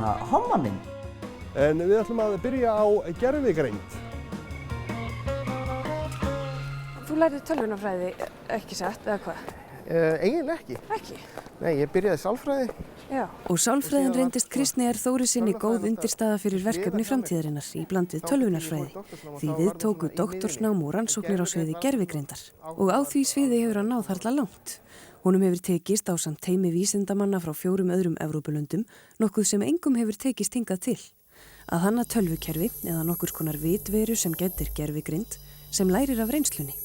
svona hommamynd. En við ætlum að byrja á gervigreind. Þú lærið tölvunarfræði, ekki satt, eða hvað? Eiginlega ekki. Ekki? Nei, ég byrjaði sálfræði. Já. Og sálfræðin reyndist Kristni R. Þórisinni góð undirstaða fyrir verkefni framtíðarinnar í bland við tölvunarfræði. Því við tóku doktorsnám og rannsóknir á sviði gervigreindar. Og á því sviði hefur hann náð harla langt. Honum hefur tekist ásamt teymi vísindamanna frá 4 öðrum Evrópulöndum, nokkuð sem engum hefur tekist hingað til. Að hanna tölvukerfi eða nokkurs konar vitveru sem getur gervigreind sem lærir af reynslunni.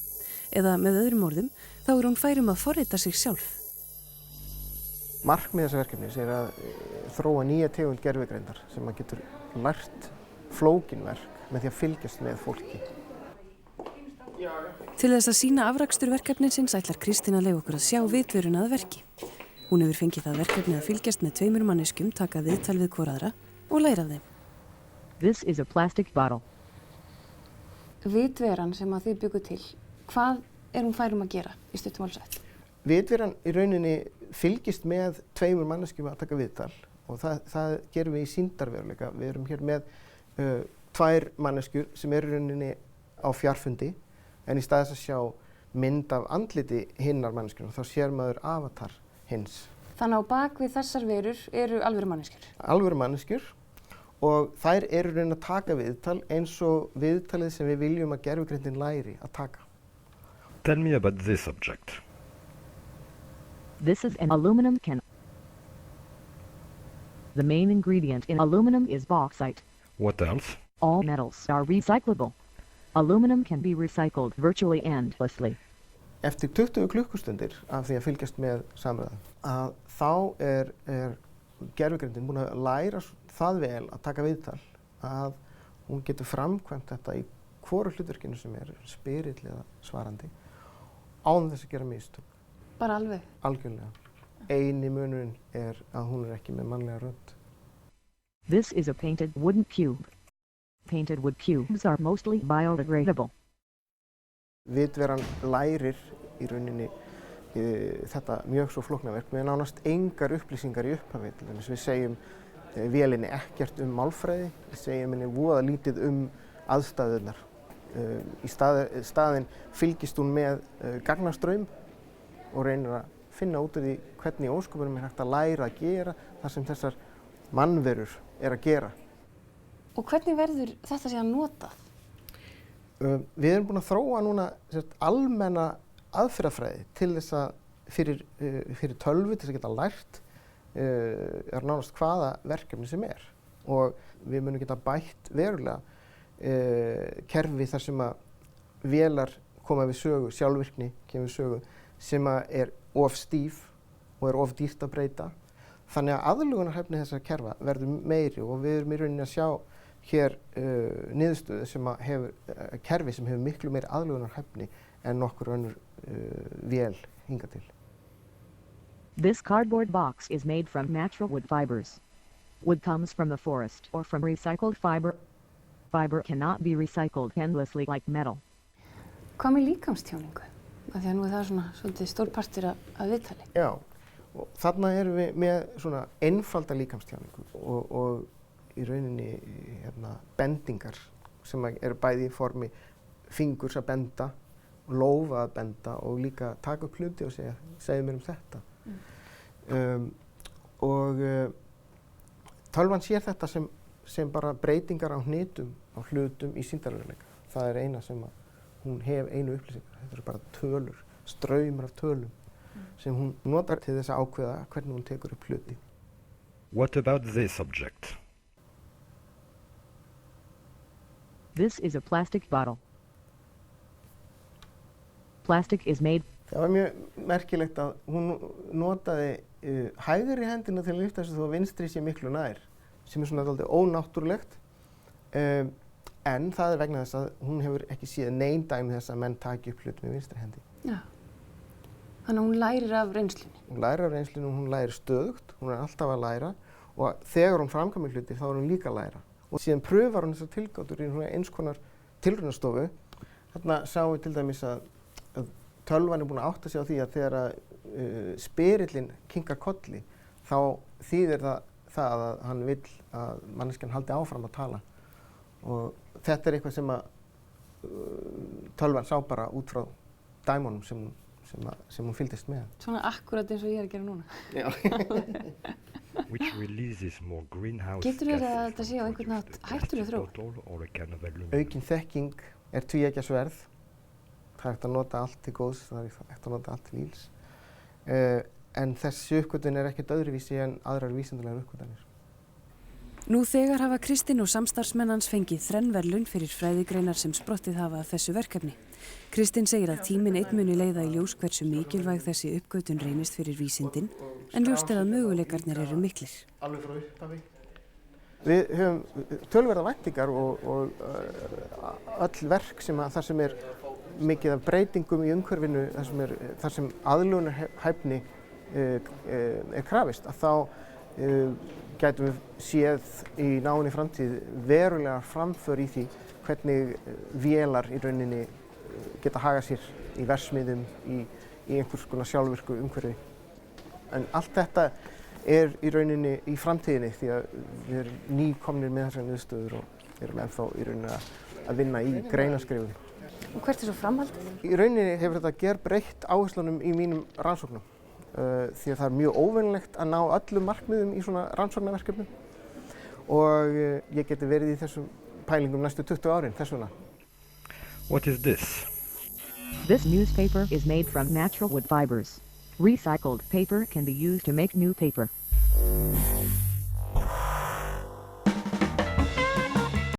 Eða með öðrum orðum, þá hún fær að forrita sig sjálf. Markmið þessa verkefnis að þróa nýja tegund gervigreindar sem að getur lært flókin verk með því að fylgjast með fólki. Til þess að sýna afrakstur verkefnisins ætlar Kristín að leyfa okkur að sjá vitveruna að verki. Hún hefur fengið það verkefni að fylgjast með 2 manneskjum, taka viðtal við hvor aðra og læra af þeim. This is a plastic bottle. Vitveran sem að þið bjuggu til, hvað hún fær að gera í stuttum málsætt? Vitveran í rauninni fylgist með 2 manneskjum að taka viðtal og það gerum við í sýndarveruleika. Við erum hér með 2 manneskjur sem eru í rauninni á fjarfundi en í staðis að sjá mynd af andliti hinnar manneskjunum þá sér maður avatar hins. Þannig á bak við þessar verur eru alvöru manneskjur? Alvöru manneskjur og þær eru raunin að taka viðtal eins og viðtalið sem við viljum að gervigreindin læri að taka. Tell me about this object. This is an aluminum can. The main ingredient in aluminum is bauxite. What else? All metals are recyclable. Aluminum can be recycled virtually endlessly. Eftir 20 klukkustundir af því að fylgjast með samræðan, þá er gervigreindin búin að læra það vel að taka viðtal að hún getur framkvæmt þetta í hvoru hlutverkinu sem spyrill eða svarandi án þess að gera mistök. Bara alveg? Algjörlega. Eini munurinn að hún ekki með mannlega rödd. This is a painted wooden cube. Painted wood cubes are mostly biodegradable. Vitveran lærir í rauninni þetta mjög svo flókna verk með nánast engar upplýsingar í upphafi. Við segjum vélinni ekkert málfræði, við segjum henni voða lítið aðstæðurnar. Í staðinn fylgist hún með gagnastraum og reynir að finna út af því hvernig ósköpunum hægt að læra að gera það sem þessar mannverur að gera. Og hvernig verður þetta síðan notað? Við erum búin að þróa núna almenna aðferðafræði til þess að fyrir tölvu til þess að geta lært nánast hvaða verkefni sem og við munum geta bætt verulega kerfi þar sem að vélar koma við sögu, sjálfvirkni kemur við sögu sem að of stíf og of dýrt að breyta. Þannig að aðlögunarhæfni þessara kerfa verður meiri og við erum í rauninni að sjá hér niðurstöðu sem hefur kerfi sem hefur miklu meiri aðlögunarhæfni en nokkur önnur vél hingað til. This cardboard box is made from natural wood fibers. Wood comes from the forest or from recycled fiber. Fiber cannot be recycled endlessly like metal. Hvað með líkamstjáningu? Af því að nú það svona svolítið stór partur af viðtali. Já, og þarna erum við með svona einfalda líkamstjáningu og í rauninni bendingar sem eru bæði í formi fingurs að benda, lófa að benda og líka taka upp hluti og segja mér þetta. Tölvan sér þetta sem bara breytingar á hlutum í sýndarveruleika. Það eina sem hún hefur einu upplýsingar. Þetta eru bara tölur, straumar af tölum sem hún notar til þess að ákveða hvernig hún tekur upp hluti. What about this object? This is a plastic bottle. Plastic is made. Það var mjög merkilegt að hún notaði hægri hendina til að lyfta þessu þó að vinstri sé miklu nær, sem svona dálítið ónáttúrulegt. En það vegna þess að hún hefur ekki séð nein dæmi þess að menn taki upp hlut með vinstri hendi. Já. Þannig að hún lærir af reynslunni. Hún lærir af reynslunni og hún lærir stöðugt, hún alltaf að læra og þegar hún framkvæmir hluti þá hún líka að læra. Og síðan pröfar hún þessar tilgátur í eins konar tilraunastofu. Þarna sáum við til dæmis að tölvan búin að átta sig á því að þegar spyrillinn kinkar kolli þá þýðir það það að hann vill að manneskjan haldi áfram að tala og þetta er eitthvað sem að tölvan sá bara út frá dæmunum sem hún fylgdist með. Svona akkurat eins og ég er að gera núna. Já. Which releases more greenhouse Getur verið að gases þetta sé á from einhvern hátt plastic hættuleg þróun? bottle or a can of aluminum. Aukin þekking er tvíeggja sverð. Það er hægt að nota allt til góðs, það er hægt að nota allt til ills. En þessi uppgötvun er ekkert öðruvísi en aðrar vísindalegar uppgötvanir. Nú þegar hafa Kristinn og samstarfsmenn hans fengið 3 verðlaun fyrir fræðigreinar sem sprottið hafa af þessu verkefni. Kristinn segir að tíminn einn muni leiða í ljós hversu mikilvæg þessi uppgötvun reynist fyrir vísindin, en ljóst er að möguleikarnir eru miklir. Alveg frá upphafi. Við höfum töluverðar væntingar og öll verk þar sem er mikið af breytingum í umhverfinu, þar sem aðlögunarhæfni er krafist, að þá gætum við séð í náinni framtíð verulegar framför í því hvernig vélar í rauninni geta hagað sér í verksmiðjum, í einhvers konar sjálfvirku umhverfi. En allt þetta er í rauninni í framtíðinni því að við erum nýkomnir með þessar niðurstöður og erum ennþá í rauninni að vinna í greinaskrifum. Og hvert er svo framhaldið? Í rauninni hefur þetta gerbreytt áherslunum í mínum rannsóknum. Því að það er mjög óvenjulegt að ná öllum markmiðum í svona rannsóknarverkefnum og ég geti verið í þessum pælingum næstu 20 árin þess vegna. What is this? This newspaper is made from natural wood fibers. Recycled paper can be used to make new paper.